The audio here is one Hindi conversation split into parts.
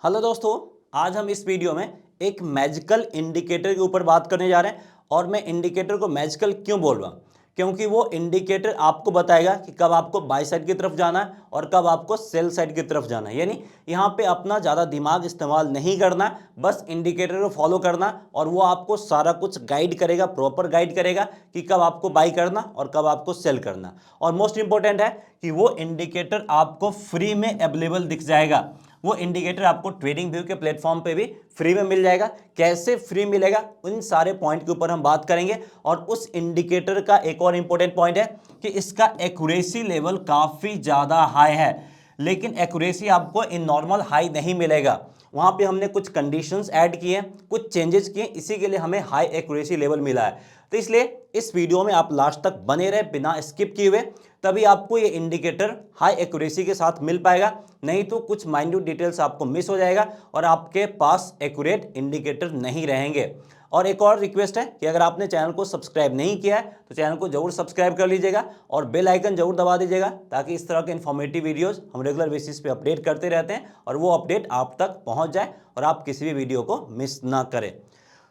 हेलो दोस्तों, आज हम इस वीडियो में एक मैजिकल इंडिकेटर के ऊपर बात करने जा रहे हैं। और मैं इंडिकेटर को मैजिकल क्यों बोल रहा हूँ, क्योंकि वो इंडिकेटर आपको बताएगा कि कब आपको बाई साइड की तरफ जाना है और कब आपको सेल साइड की तरफ जाना है। यानी यहाँ पे अपना ज़्यादा दिमाग इस्तेमाल नहीं करना है, बस इंडिकेटर को फॉलो करना और वो आपको सारा कुछ गाइड करेगा, प्रॉपर गाइड करेगा कि कब आपको बाई करना और कब आपको सेल करना। और मोस्ट इंपॉर्टेंट है कि वो इंडिकेटर आपको फ्री में अवेलेबल दिख जाएगा। वो इंडिकेटर आपको ट्रेडिंग व्यू के प्लेटफॉर्म पे भी फ्री में मिल जाएगा। कैसे फ्री मिलेगा, उन सारे पॉइंट के ऊपर हम बात करेंगे। और उस इंडिकेटर का एक और इंपॉर्टेंट पॉइंट है कि इसका एक्यूरेसी लेवल काफ़ी ज़्यादा हाई है, लेकिन एक्यूरेसी आपको इन नॉर्मल हाई नहीं मिलेगा। वहाँ पे हमने कुछ कंडीशंस ऐड किए, कुछ चेंजेस किए, इसी के लिए हमें हाई एक्यूरेसी लेवल मिला है। तो इसलिए इस वीडियो में आप लास्ट तक बने रहे बिना स्किप किए हुए, तभी आपको ये इंडिकेटर हाई एक्यूरेसी के साथ मिल पाएगा। नहीं तो कुछ माइन्यूट डिटेल्स आपको मिस हो जाएगा और आपके पास एक्यूरेट इंडिकेटर नहीं रहेंगे। और एक और रिक्वेस्ट है कि अगर आपने चैनल को सब्सक्राइब नहीं किया है तो चैनल को जरूर सब्सक्राइब कर लीजिएगा और बेल आइकन जरूर दबा दीजिएगा, ताकि इस तरह के इन्फॉर्मेटिव वीडियोस हम रेगुलर बेसिस पे अपडेट करते रहते हैं और वो अपडेट आप तक पहुंच जाए और आप किसी भी वीडियो को मिस ना करें।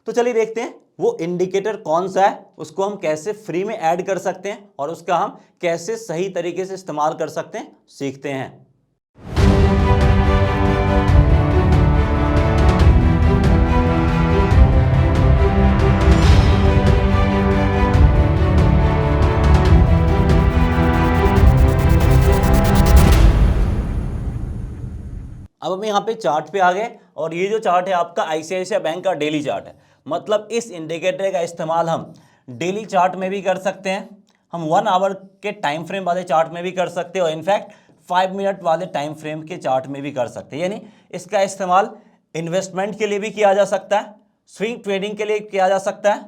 तो चलिए देखते हैं वो इंडिकेटर कौन सा है, उसको हम कैसे फ्री में ऐड कर सकते हैं और उसका हम कैसे सही तरीके से इस्तेमाल कर सकते हैं, सीखते हैं। अब हम यहाँ पे चार्ट पे आ गए और ये जो चार्ट है आपका आईसीआईसीआई बैंक का डेली चार्ट है। मतलब इस इंडिकेटर का इस्तेमाल हम डेली चार्ट में भी कर सकते हैं, हम 1 आवर के टाइम फ्रेम वाले चार्ट में भी कर सकते हैं और इनफैक्ट 5 मिनट वाले टाइम फ्रेम के चार्ट में भी कर सकते हैं। यानी इसका इस्तेमाल इन्वेस्टमेंट के लिए भी किया जा सकता है, स्विंग ट्रेडिंग के लिए किया जा सकता है।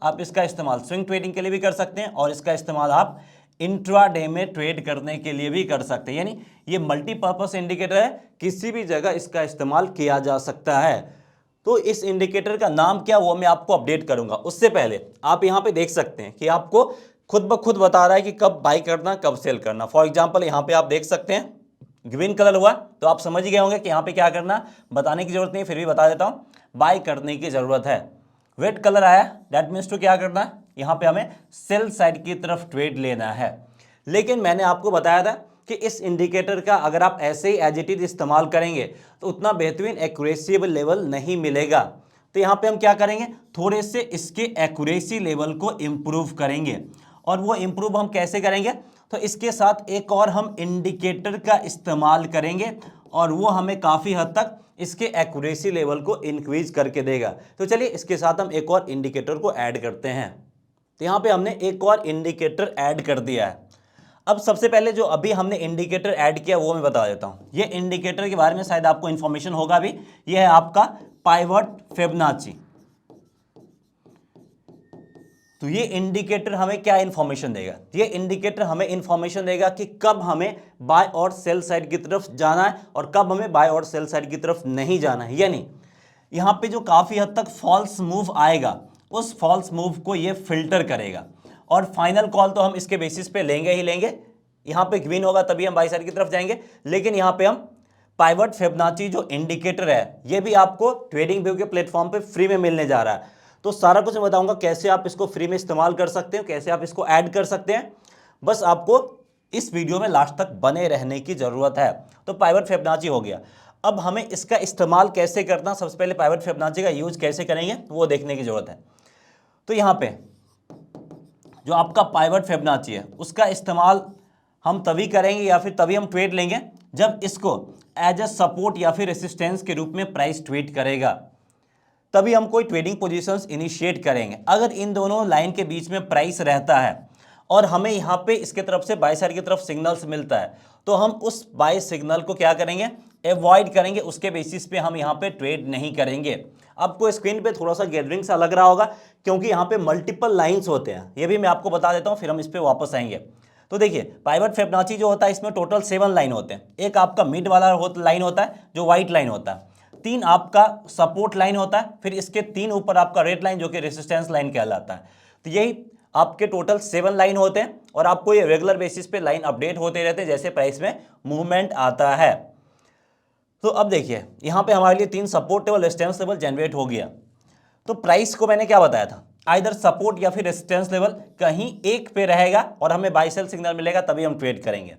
आप इसका इस्तेमाल स्विंग ट्रेडिंग के लिए भी कर सकते हैं और इसका इस्तेमाल आप इंट्राडे में ट्रेड करने के लिए भी कर सकते हैं। यानी ये मल्टीपर्पस इंडिकेटर है, किसी भी जगह इसका इस्तेमाल किया जा सकता है। तो इस इंडिकेटर का नाम क्या, वो मैं आपको अपडेट करूंगा। उससे पहले आप यहाँ पे देख सकते हैं कि आपको खुद ब खुद बता रहा है कि कब बाई करना, कब सेल करना। फॉर एग्जाम्पल यहाँ पे आप देख सकते हैं ग्रीन कलर हुआ, तो आप समझ गए होंगे कि यहाँ पे क्या करना, बताने की जरूरत नहीं, फिर भी बता देता हूँ, बाई करने की जरूरत है। रेड कलर आया, दैट मीन्स टू क्या करना है, यहाँ पे हमें सेल साइड की तरफ ट्रेड लेना है। लेकिन मैंने आपको बताया था कि इस इंडिकेटर का अगर आप ऐसे ही एज इट इज इस्तेमाल करेंगे तो उतना बेहतरीन एक्यूरेसी लेवल नहीं मिलेगा। तो यहाँ पे हम क्या करेंगे, थोड़े से इसके एक्यूरेसी लेवल को इम्प्रूव करेंगे। और वो इम्प्रूव हम कैसे करेंगे, तो इसके साथ एक और हम इंडिकेटर का इस्तेमाल करेंगे और वो हमें काफ़ी हद तक इसके एक्यूरेसी लेवल को इंक्रीज करके देगा। तो चलिए इसके साथ हम एक और इंडिकेटर को ऐड करते हैं। तो यहाँ पे हमने एक और इंडिकेटर ऐड कर दिया है। अब सबसे पहले जो अभी हमने इंडिकेटर ऐड किया वो मैं बता देता हूँ। ये इंडिकेटर के बारे में शायद आपको इन्फॉर्मेशन होगा भी, ये है आपका पाइवट फिबोनाची। तो ये इंडिकेटर हमें क्या इंफॉर्मेशन देगा, ये इंडिकेटर हमें इंफॉर्मेशन देगा कि कब हमें बाय और सेल साइड की तरफ जाना है और कब हमें बाय और सेल साइड की तरफ नहीं जाना है। यानी यहाँ पे जो काफ़ी हद तक फॉल्स मूव आएगा, उस फॉल्स मूव को ये फिल्टर करेगा और फाइनल कॉल तो हम इसके बेसिस पे लेंगे ही लेंगे। यहाँ पे ग्रीन होगा तभी हम बाई साइड की तरफ जाएंगे, लेकिन यहाँ पे हम पाइवट फिबोनाची जो इंडिकेटर है ये भी आपको ट्रेडिंग व्यू के प्लेटफॉर्म पे फ्री में मिलने जा रहा है। तो सारा कुछ मैं बताऊंगा कैसे आप इसको फ्री में इस्तेमाल कर सकते हो, कैसे आप इसको ऐड कर सकते हैं। बस आपको इस वीडियो में लास्ट तक बने रहने की जरूरत है। तो पाइवट फिबोनाची हो गया। अब हमें इसका इस्तेमाल कैसे करना, सबसे पहले पाइवट फिबोनाची का यूज कैसे करेंगे वो देखने की जरूरत है। तो यहाँ पे जो आपका पाइवट फिबोनाची है उसका इस्तेमाल हम तभी करेंगे या फिर तभी हम ट्रेड लेंगे जब इसको एज अ सपोर्ट या फिर रेसिस्टेंस के रूप में प्राइस ट्रेड करेगा, तभी हम कोई ट्रेडिंग पोजीशंस इनिशिएट करेंगे। अगर इन दोनों लाइन के बीच में प्राइस रहता है और हमें यहाँ पे इसके तरफ से बाय साइड की तरफ सिग्नल्स मिलता है, तो हम उस बाय सिग्नल को क्या करेंगे, अवॉइड करेंगे। उसके बेसिस पे हम यहाँ पे ट्रेड नहीं करेंगे। आपको स्क्रीन पे थोड़ा सा गैदरिंग सा लग रहा होगा क्योंकि यहाँ पे मल्टीपल लाइन्स होते हैं, ये भी मैं आपको बता देता हूँ, फिर हम इस पर वापस आएंगे। तो देखिए पाइवट फिबोनाची जो होता है इसमें टोटल 7 लाइन होते हैं। एक आपका मिड वाला लाइन होता है जो व्हाइट लाइन होता है, 3 आपका सपोर्ट लाइन होता है, फिर इसके 3 ऊपर आपका रेड लाइन जो कि रेसिस्टेंस लाइन कहलाता है। तो यही आपके टोटल 7 लाइन होते हैं और आपको ये रेगुलर बेसिस पे लाइन अपडेट होते रहते हैं जैसे प्राइस में मूवमेंट आता है। तो अब देखिए यहाँ पे हमारे लिए 3 support level resistance level generate हो गया। तो प्राइस को मैंने क्या बताया था, आइदर सपोर्ट या फिर रेजिस्टेंस लेवल कहीं एक पे रहेगा और हमें बाय सेल सिग्नल मिलेगा तभी हम ट्रेड करेंगे।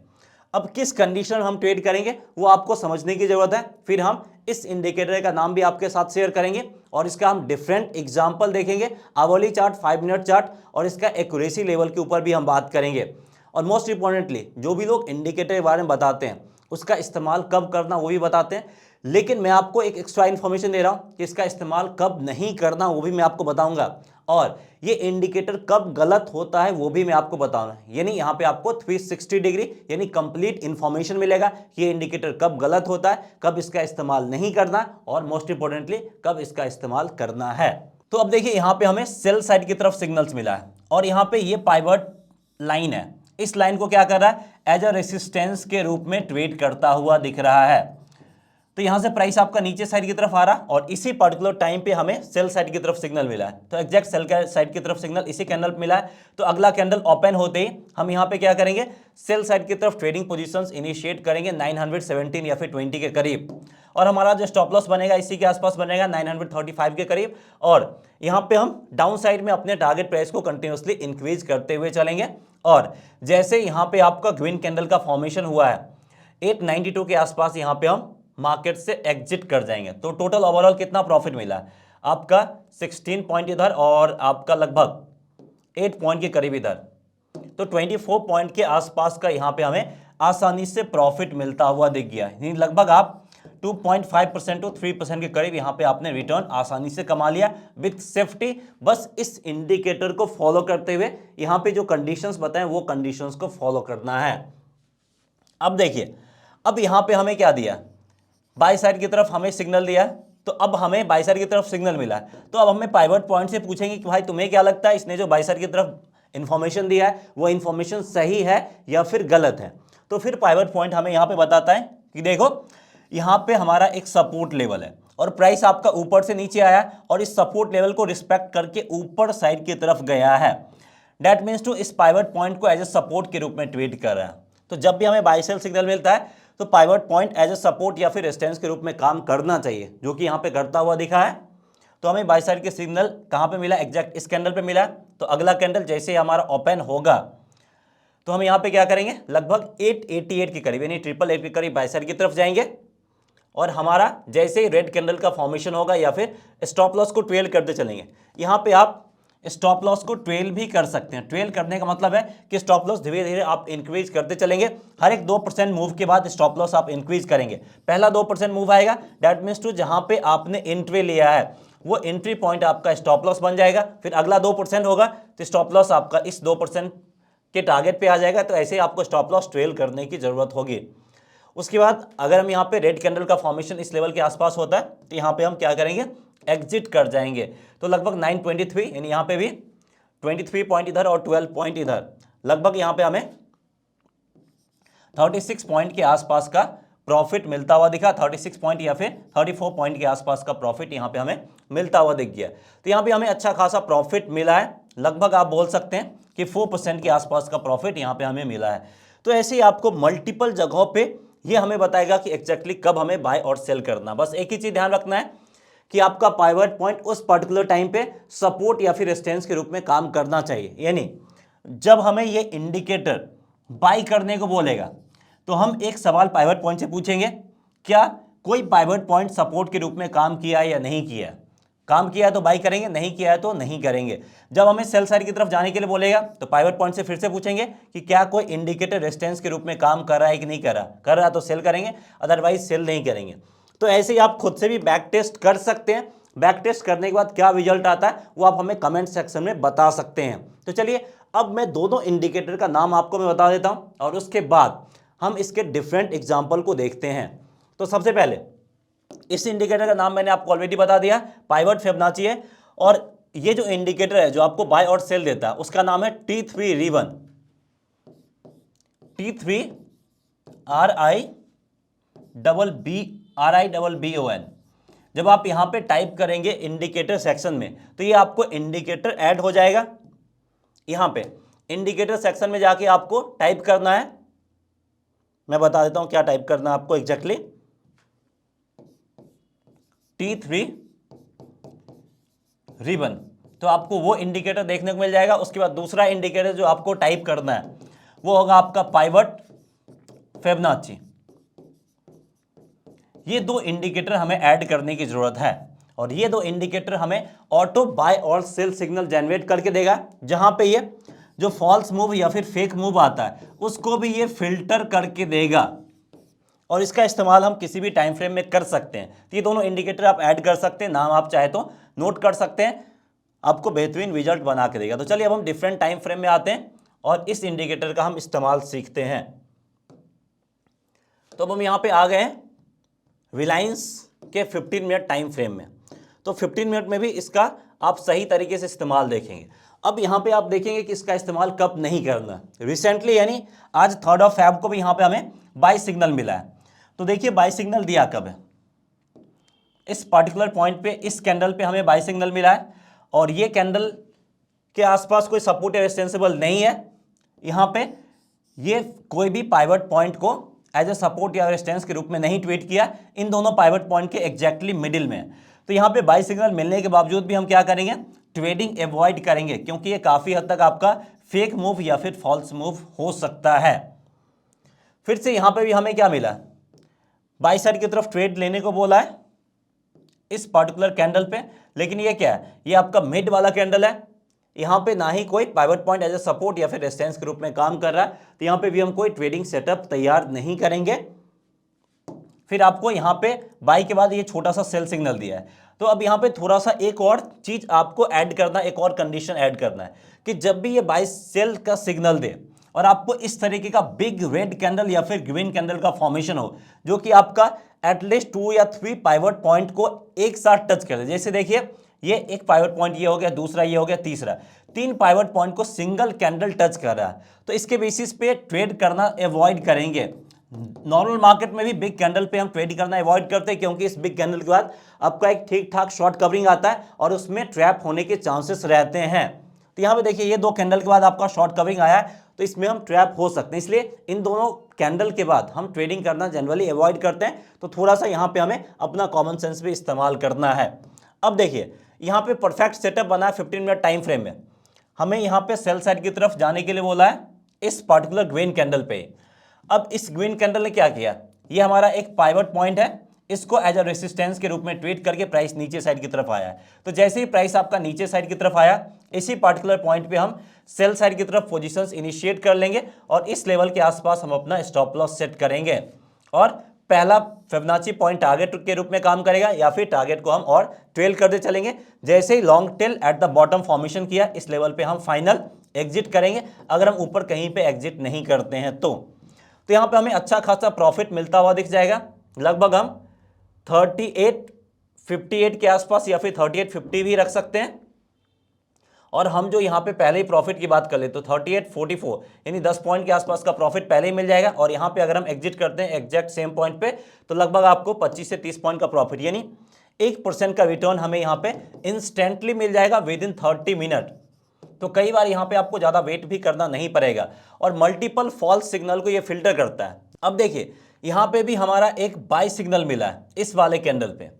अब किस कंडीशन में हम ट्रेड करेंगे वो आपको समझने की जरूरत है। फिर हम इस इंडिकेटर का नाम भी आपके साथ शेयर करेंगे और इसका हम डिफरेंट एग्जांपल देखेंगे, आवरली चार्ट, 5 मिनट चार्ट, और इसका एक्यूरेसी लेवल के ऊपर भी हम बात करेंगे। और मोस्ट इंपॉर्टेंटली जो भी लोग इंडिकेटर के बारे में बताते हैं उसका इस्तेमाल कब करना वो भी बताते हैं, लेकिन मैं आपको एक एक्स्ट्रा इन्फॉर्मेशन दे रहा हूं कि इसका इस्तेमाल कब नहीं करना वो भी मैं आपको बताऊंगा, और ये इंडिकेटर कब गलत होता है वो भी मैं आपको बताऊंगा। यानी यहाँ पे आपको 360 डिग्री यानी कंप्लीट इंफॉर्मेशन मिलेगा कि ये इंडिकेटर कब गलत होता है, कब इसका इस्तेमाल नहीं करना, और मोस्ट इंपॉर्टेंटली कब इसका इस्तेमाल करना है। तो अब देखिए यहाँ पे हमें सेल साइड की तरफ सिग्नल्स मिला है और यहाँ पे ये पाइवट लाइन है, इस लाइन को क्या कर रहा है, एज अ रेसिस्टेंस के रूप में ट्रेड करता हुआ दिख रहा है। तो यहां से प्राइस आपका नीचे साइड की तरफ आ रहा और इसी पर्टिकुलर टाइम पे हमें सेल साइड की तरफ सिग्नल मिला है। तो एग्जैक्ट सेल साइड की तरफ सिग्नल इसी कैंडल पे मिला है। तो अगला कैंडल ओपन होते ही हम यहां पे क्या करेंगे, सेल साइड की तरफ ट्रेडिंग पोजीशंस इनिशिएट करेंगे 917 या फिर 20 के करीब, और हमारा जो स्टॉप लॉस बनेगा इसी के आसपास बनेगा 935 के करीब। और यहां पे हम डाउन साइड में अपने टारगेट प्राइस को कंटिन्यूसली इंक्रीज करते हुए चलेंगे, और जैसे यहां पे आपका ग्रीन कैंडल का फॉर्मेशन हुआ है 892 के आसपास यहां पे हम मार्केट से एग्जिट कर जाएंगे। तो टोटल ओवरऑल कितना प्रॉफिट मिला है आपका, 16 पॉइंट इधर और आपका लगभग 8 पॉइंट के करीब इधर, तो 24 पॉइंट के आसपास का यहां पे हमें आसानी से प्रॉफिट मिलता हुआ दिख गया। यानी लगभग आप 2.5% टू 3% के करीब यहां पे आपने रिटर्न आसानी से कमा लिया विथ सेफ्टी। बस इस इंडिकेटर को फॉलो करते हुए यहां पे जो कंडीशंस बताएं वो कंडीशंस को फॉलो करना है। अब देखिए, अब यहां पे हमें क्या दिया, बाई साइड की तरफ हमें सिग्नल दिया है, तो अब हमें बाई साइड की तरफ सिग्नल मिला है। तो अब हमें पाइवट पॉइंट से पूछेंगे कि भाई तुम्हें क्या लगता है इसने जो बाई साइड की तरफ इंफॉर्मेशन दिया है वो इंफॉर्मेशन सही है या फिर गलत है। तो फिर पाइवट पॉइंट हमें यहां पे बताता है कि देखो यहां पे हमारा एक सपोर्ट लेवल है और प्राइस आपका ऊपर से नीचे आया और इस सपोर्ट लेवल को रिस्पेक्ट करके ऊपर साइड की तरफ गया है। दैट मीन्स टू इस पाइवट पॉइंट को एज ए सपोर्ट के रूप में ट्रीट कर रहा है। तो जब भी हमें बाय सेल सिग्नल मिलता है तो pivot point as a support या फिर रेजिस्टेंस के रूप में काम करना चाहिए, जो कि यहाँ पे करता हुआ दिखा है। तो हमें बाय साइड के सिग्नल कहाँ पे मिला, एग्जैक्ट इस कैंडल पे मिला। तो अगला कैंडल जैसे ही हमारा ओपन होगा तो हम यहाँ पे क्या करेंगे, लगभग 888 के करीब यानी 888 के करीब बाय साइड की तरफ जाएंगे, और हमारा जैसे ही रेड कैंडल का फॉर्मेशन होगा या फिर स्टॉप लॉस को ट्रेल करते चलेंगे। यहाँ पे आप स्टॉप लॉस को ट्रेल भी कर सकते हैं। ट्रेल करने का मतलब है कि स्टॉप लॉस धीरे धीरे आप इंक्रीज करते चलेंगे, हर एक 2% मूव के बाद स्टॉप लॉस आप इंक्रीज करेंगे। पहला 2% मूव आएगा, दैट मीन्स टू जहां पे आपने एंट्री लिया है वो एंट्री पॉइंट आपका स्टॉप लॉस बन जाएगा। फिर अगला 2% होगा तो स्टॉप लॉस आपका इस 2% के टारगेट पे आ जाएगा। तो ऐसे ही आपको स्टॉप लॉस ट्रेल करने की जरूरत होगी। उसके बाद अगर हम यहाँ पे रेड कैंडल का फॉर्मेशन इस लेवल के आसपास होता है तो यहाँ पे हम क्या करेंगे, एग्जिट कर जाएंगे। तो लगभग 923 यानी यहाँ पे भी 23 पॉइंट इधर और 12 पॉइंट इधर, लगभग यहाँ पे हमें 36 पॉइंट के आसपास का प्रॉफिट मिलता हुआ दिखा। 36 पॉइंट या फिर 34 पॉइंट के आसपास का प्रॉफिट यहाँ पे हमें मिलता हुआ दिख गया। तो यहाँ पे हमें अच्छा खासा प्रॉफिट मिला है, लगभग आप बोल सकते हैं कि 4% के आसपास का प्रॉफिट यहाँ पे हमें मिला है। तो ऐसे ही आपको मल्टीपल जगहों पे ये हमें बताएगा कि एग्जैक्टली कब हमें बाय और सेल करना। बस एक ही चीज ध्यान रखना है कि आपका पाइवट पॉइंट उस पर्टिकुलर टाइम पे सपोर्ट या फिर रेजिस्टेंस के रूप में काम करना चाहिए। यानी जब हमें ये इंडिकेटर बाय करने को बोलेगा तो हम एक सवाल पाइवट पॉइंट से पूछेंगे, क्या कोई पाइवट पॉइंट सपोर्ट के रूप में काम किया है या नहीं किया है। काम किया है तो बाय करेंगे, नहीं किया है तो नहीं करेंगे। जब हमें सेल साइड की तरफ जाने के लिए बोलेगा तो पाइवट पॉइंट से फिर से पूछेंगे कि क्या कोई इंडिकेटर रेजिस्टेंस के रूप में काम कर रहा है कि नहीं कर रहा। कर रहा तो सेल करेंगे, अदरवाइज सेल नहीं करेंगे। तो ऐसे ही आप खुद से भी बैक टेस्ट कर सकते हैं। बैक टेस्ट करने के बाद क्या रिजल्ट आता है वो आप हमें कमेंट सेक्शन में बता सकते हैं। तो चलिए अब मैं दोनों इंडिकेटर का नाम आपको मैं बता देता हूं और उसके बाद हम इसके डिफरेंट एग्जाम्पल को देखते हैं। तो सबसे पहले इस इंडिकेटर का नाम मैंने आपको ऑलरेडी बता दिया, पाइवट फिबोनाची है। और ये जो इंडिकेटर है जो आपको बाय और सेल देता है उसका नाम है T3 रिवन, T3 RIBBON। जब आप यहां पे टाइप करेंगे इंडिकेटर सेक्शन में तो ये आपको इंडिकेटर ऐड हो जाएगा। यहां पे इंडिकेटर सेक्शन में जाके आपको टाइप करना है, मैं बता देता हूं क्या टाइप करना है आपको एग्जैक्टली। T3 रिबन, तो आपको वो इंडिकेटर देखने को मिल जाएगा। उसके बाद दूसरा इंडिकेटर जो आपको टाइप करना है वो होगा आपका पाइवट फिबोनाची। ये दो इंडिकेटर हमें ऐड करने की जरूरत है और ये दो इंडिकेटर हमें ऑटो बाय और सेल सिग्नल जनरेट करके देगा, जहां पे ये जो फॉल्स मूव या फिर फेक मूव आता है उसको भी ये फिल्टर करके देगा और इसका इस्तेमाल हम किसी भी टाइम फ्रेम में कर सकते हैं। तो ये दोनों इंडिकेटर आप ऐड कर सकते हैं, नाम आप चाहे तो नोट कर सकते हैं, आपको बेहतरीन रिजल्ट बना के देगा। तो चलिए अब हम डिफरेंट टाइम फ्रेम में आते हैं और इस इंडिकेटर का हम इस्तेमाल सीखते हैं। तो अब हम यहाँ पे आ गए हैं रिलायंस के 15 मिनट टाइम फ्रेम में। तो 15 मिनट में भी इसका आप सही तरीके से इस्तेमाल देखेंगे। अब यहाँ पे आप देखेंगे कि इसका इस्तेमाल कब नहीं करना। रिसेंटली यानी आज 3 फरवरी को भी यहाँ पे हमें बाय सिग्नल मिला है। तो देखिए बाय सिग्नल दिया कब है, इस पर्टिकुलर पॉइंट पे, इस कैंडल पे हमें बाय सिग्नल मिला है और ये कैंडल के आसपास कोई सपोर्ट या रेजिस्टेंसेबल नहीं है। यहाँ पे ये कोई भी पाइवट पॉइंट को एज ए सपोर्ट या रेजिस्टेंस के रूप में नहीं ट्रीट किया, इन दोनों पाइवट पॉइंट के एग्जैक्टली मिडिल में। तो यहाँ पे बाय सिग्नल मिलने के बावजूद भी हम क्या करेंगे, ट्रेडिंग अवॉइड करेंगे, क्योंकि ये काफ़ी हद तक आपका फेक मूव या फिर फॉल्स मूव हो सकता है। फिर से यहाँ पे भी हमें क्या मिला, बाय साइड की तरफ ट्रेड लेने को बोला है इस पर्टिकुलर कैंडल पे, लेकिन ये क्या है, ये आपका मिड वाला कैंडल है। यहाँ पे ना ही कोई pivot point as a support या फिर रेजिस्टेंस के रूप में काम कर रहा है, तो यहाँ पे भी हम कोई ट्रेडिंग सेटअप तैयार नहीं करेंगे। फिर आपको यहाँ पे बाई के बाद ये छोटा सा सेल सिग्नल दिया है। तो अब यहाँ पे थोड़ा सा एक और चीज आपको ऐड करना, एक और कंडीशन ऐड करना है कि जब भी ये बाई सेल का सिग्नल दे और आपको इस तरीके का बिग रेड कैंडल या फिर ग्रीन कैंडल का फॉर्मेशन हो जो कि आपका एटलीस्ट 2 या 3 पाइवट पॉइंट को एक साथ टच कर दे। जैसे देखिए ये एक पाइवट पॉइंट ये हो गया, दूसरा ये हो गया, तीसरा, 3 पाइवट पॉइंट को सिंगल कैंडल टच कर रहा है, तो इसके बेसिस पे ट्रेड करना अवॉइड करेंगे। नॉर्मल मार्केट में भी बिग कैंडल पे हम ट्रेड करना अवॉइड करते हैं, क्योंकि इस बिग कैंडल के बाद आपका एक ठीक ठाक शॉर्ट कवरिंग आता है और उसमें ट्रैप होने के चांसेस रहते हैं। तो यहाँ पे देखिए ये 2 कैंडल के बाद आपका शॉर्ट कवरिंग आया है, तो इसमें हम ट्रैप हो सकते हैं, इसलिए इन दोनों कैंडल के बाद हम ट्रेडिंग करना जनरली अवॉइड करते हैं। तो थोड़ा सा यहाँ पे हमें अपना कॉमन सेंस भी इस्तेमाल करना है। अब देखिए यहाँ पे परफेक्ट सेटअप बना है 15 मिनट टाइम फ्रेम में। हमें यहाँ पे सेल साइड की तरफ जाने के लिए बोला है इस पर्टिकुलर ग्रीन कैंडल पे। अब इस ग्रीन कैंडल ने क्या किया, ये हमारा एक पाइवट पॉइंट है, इसको एज अ रेसिस्टेंस के रूप में ट्रीट करके प्राइस नीचे साइड की तरफ आया है। तो जैसे ही प्राइस आपका नीचे साइड की तरफ आया, इसी पर्टिकुलर पॉइंट पे हम सेल साइड की तरफ पोजीशंस इनिशिएट कर लेंगे और इस लेवल के आसपास हम अपना स्टॉप लॉस सेट करेंगे और पहला फिबोनाची पॉइंट टारगेट के रूप में काम करेगा या फिर टारगेट को हम और ट्रेल करते चलेंगे। जैसे ही long tail at the bottom formation किया, इस लेवल पे हम फाइनल एग्जिट करेंगे, अगर हम ऊपर कहीं पे एग्जिट नहीं करते हैं तो यहाँ पे हमें अच्छा खासा प्रॉफिट मिलता हुआ दिख जाएगा। लगभग हम 3858 के आसपास या फिर 3850 भी रख सकते हैं। और हम जो यहाँ पे पहले ही प्रॉफिट की बात कर ले तो 3844 यानी 10 पॉइंट के आसपास का प्रॉफिट पहले ही मिल जाएगा। और यहाँ पे अगर हम एग्जिट करते हैं एग्जैक्ट सेम पॉइंट पे तो लगभग आपको 25 से 30 पॉइंट का प्रॉफिट यानी 1% का रिटर्न हमें यहाँ पे इंस्टेंटली मिल जाएगा विद इन 30 मिनट। तो कई बार यहाँ पे आपको ज़्यादा वेट भी करना नहीं पड़ेगा और मल्टीपल फॉल्स सिग्नल को ये फिल्टर करता है। अब देखिए यहाँ पे भी हमारा एक बाय सिग्नल मिला है इस वाले कैंडल पे।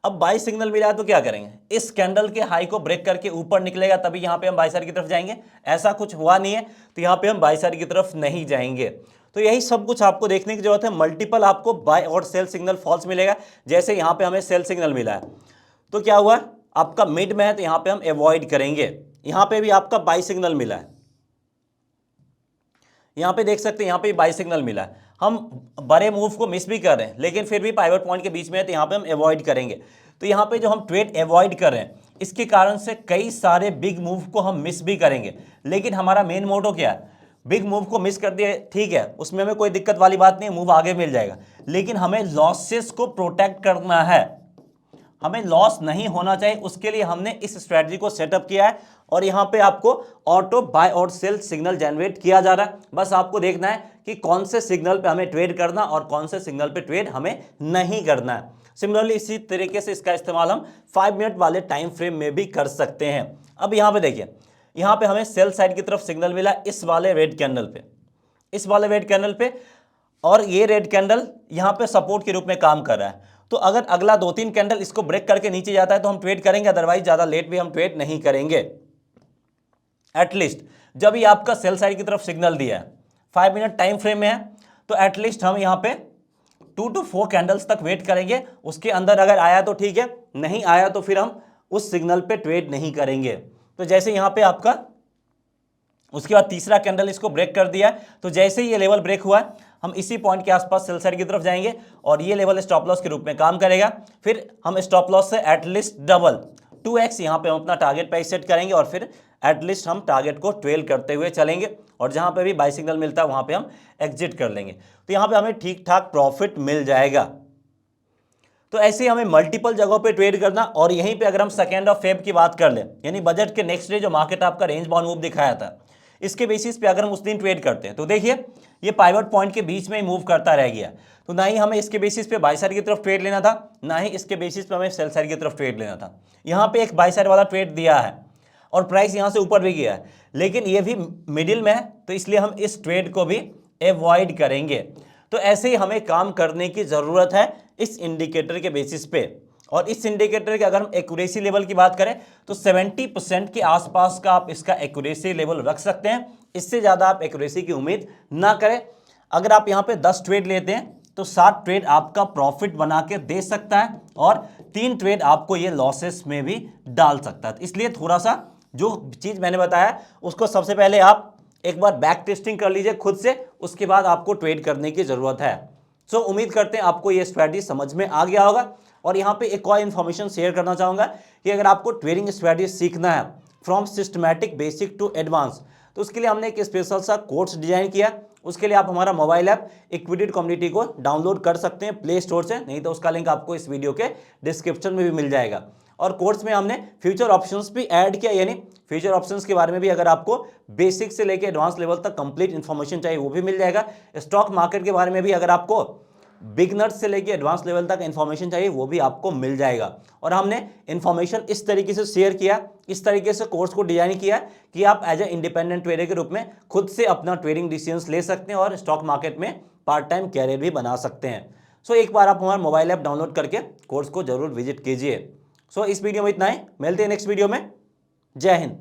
अब बाय सिग्नल मिला है तो क्या करेंगे, इस कैंडल के हाई को ब्रेक करके ऊपर निकलेगा तभी यहाँ पे हम बाय साइड की तरफ जाएंगे। ऐसा कुछ हुआ नहीं है तो यहाँ पे हम बाय साइड की तरफ नहीं जाएंगे। तो यही सब कुछ आपको देखने की जरूरत है। मल्टीपल आपको बाय और सेल सिग्नल फॉल्स मिलेगा। जैसे यहाँ पे हमें सेल सिग्नल मिला है तो क्या हुआ, आपका मिड में है तो यहाँ पे हम अवॉइड करेंगे। यहाँ पे भी आपका बाय सिग्नल मिला है, यहाँ पे देख सकते हैं यहाँ पे बाय सिग्नल मिला है। हम बड़े मूव को मिस भी कर रहे हैं लेकिन फिर भी पाइवट पॉइंट के बीच में है तो यहाँ पे हम अवॉइड करेंगे। तो यहाँ पे जो हम ट्रेड अवॉइड कर रहे हैं इसके कारण से कई सारे बिग मूव को हम मिस भी करेंगे। लेकिन हमारा मेन मोटो क्या है, बिग मूव को मिस कर दिए ठीक है, उसमें हमें कोई दिक्कत वाली बात नहीं, मूव आगे मिल जाएगा, लेकिन हमें लॉसेस को प्रोटेक्ट करना है, हमें लॉस नहीं होना चाहिए। उसके लिए हमने इस स्ट्रेटजी को सेटअप किया है और यहाँ पे आपको ऑटो बाय और सेल सिग्नल जनरेट किया जा रहा है। बस आपको देखना है कि कौन से सिग्नल पे हमें ट्रेड करना और कौन से सिग्नल पे ट्रेड हमें नहीं करना है। सिमिलरली इसी तरीके से इसका इस्तेमाल हम 5 मिनट वाले टाइम फ्रेम में भी कर सकते हैं। अब यहाँ पे देखिए, यहाँ पे हमें सेल साइड की तरफ सिग्नल मिला इस वाले रेड कैंडल पे, इस वाले रेड कैंडल पे, और ये रेड कैंडल यहाँ पे सपोर्ट के रूप में काम कर रहा है। तो अगर अगला 2-3 कैंडल इसको ब्रेक करके नीचे जाता है तो हम ट्रेड करेंगे, अदरवाइज ज़्यादा लेट भी हम ट्रेड नहीं करेंगे। एटलीस्ट जब ये आपका सेल साइड की तरफ सिग्नल दिया है, 5 मिनट टाइम फ्रेम में है, तो एटलीस्ट हम यहाँ पे 2 to 4 कैंडल्स तक वेट करेंगे। उसके अंदर अगर आया तो ठीक है, नहीं आया तो फिर हम उस सिग्नल पे ट्रेड नहीं करेंगे। तो जैसे यहाँ पे आपका उसके बाद तीसरा कैंडल इसको ब्रेक कर दिया है, तो जैसे ही ये लेवल ब्रेक हुआ है हम इसी पॉइंट के आसपास सेल साइड की तरफ जाएंगे और ये लेवल स्टॉप लॉस के रूप में काम करेगा। फिर हम स्टॉप लॉस से एटलीस्ट डबल 2x यहाँ पे हम अपना टारगेट प्राइस सेट करेंगे और फिर एटलीस्ट हम टारगेट को ट्रेल करते हुए चलेंगे और जहाँ पे भी बाई सिग्नल मिलता है वहाँ पे हम एग्जिट कर लेंगे। तो यहाँ पे हमें ठीक ठाक प्रॉफिट मिल जाएगा। तो ऐसे ही हमें मल्टीपल जगहों पे ट्रेड करना। और यहीं पे अगर हम 2 फेब की बात कर लें, यानी बजट के नेक्स्ट डे जो मार्केट आपका रेंज बाउंड मूव दिखाया था, इसके बेसिस पे अगर हम उस दिन ट्रेड करते हैं तो देखिए ये पाइवट पॉइंट के बीच में ही मूव करता रह गया। तो ना ही हमें इसके बेसिस पे बाई साइड की तरफ ट्रेड लेना था, ना ही इसके बेसिस पे हमें सेल साइड की तरफ ट्रेड लेना था। यहाँ पे एक बाई साइड वाला ट्रेड दिया है और प्राइस यहाँ से ऊपर भी गया है, लेकिन ये भी मिडिल में है, तो इसलिए हम इस ट्रेड को भी एवॉइड करेंगे। तो ऐसे ही हमें काम करने की ज़रूरत है इस इंडिकेटर के बेसिस पे। और इस इंडिकेटर के अगर हम एक्यूरेसी लेवल की बात करें तो 70% के आसपास का आप इसका एक्यूरेसी लेवल रख सकते हैं। इससे ज़्यादा आप एक्यूरेसी की उम्मीद ना करें। अगर आप यहाँ पे 10 ट्रेड लेते हैं तो 7 ट्रेड आपका प्रॉफिट बना के दे सकता है और 3 ट्रेड आपको ये लॉसेस में भी डाल सकता है। इसलिए थोड़ा सा जो चीज़ मैंने बताया उसको सबसे पहले आप एक बार बैक टेस्टिंग कर लीजिए खुद से, उसके बाद आपको ट्रेड करने की ज़रूरत है। सो उम्मीद करते हैं आपको ये स्ट्रैटेजी समझ में आ गया होगा। और यहाँ पे एक और इन्फॉर्मेशन शेयर करना चाहूँगा कि अगर आपको ट्रेडिंग स्ट्रैटेजी सीखना है from systematic basic to advance, तो उसके लिए हमने एक स्पेशल सा कोर्स डिजाइन किया। उसके लिए आप हमारा मोबाइल ऐप इक्विटी कम्युनिटी को डाउनलोड कर सकते हैं प्ले स्टोर से, नहीं तो उसका लिंक आपको इस वीडियो के डिस्क्रिप्शन में भी मिल जाएगा। और कोर्स में हमने फ्यूचर ऑप्शंस भी ऐड किया, यानी फ्यूचर ऑप्शंस के बारे में भी अगर आपको बेसिक से लेकर एडवांस लेवल तक कंप्लीट इन्फॉर्मेशन चाहिए वो भी मिल जाएगा। स्टॉक मार्केट के बारे में भी अगर आपको बिगनर्स से लेके एडवांस लेवल तक इन्फॉर्मेशन चाहिए वो भी आपको मिल जाएगा। और हमने इन्फॉर्मेशन इस तरीके से शेयर किया, इस तरीके से कोर्स को डिजाइन किया कि आप एज ए इंडिपेंडेंट ट्रेडर के रूप में खुद से अपना ट्रेडिंग डिसीजंस ले सकते हैं और स्टॉक मार्केट में पार्ट टाइम कैरियर भी बना सकते हैं। सो एक बार आप हमारा मोबाइल ऐप डाउनलोड करके कोर्स को जरूर विजिट कीजिए। सो इस वीडियो में इतना ही, मिलते हैं नेक्स्ट वीडियो में। जय हिंद।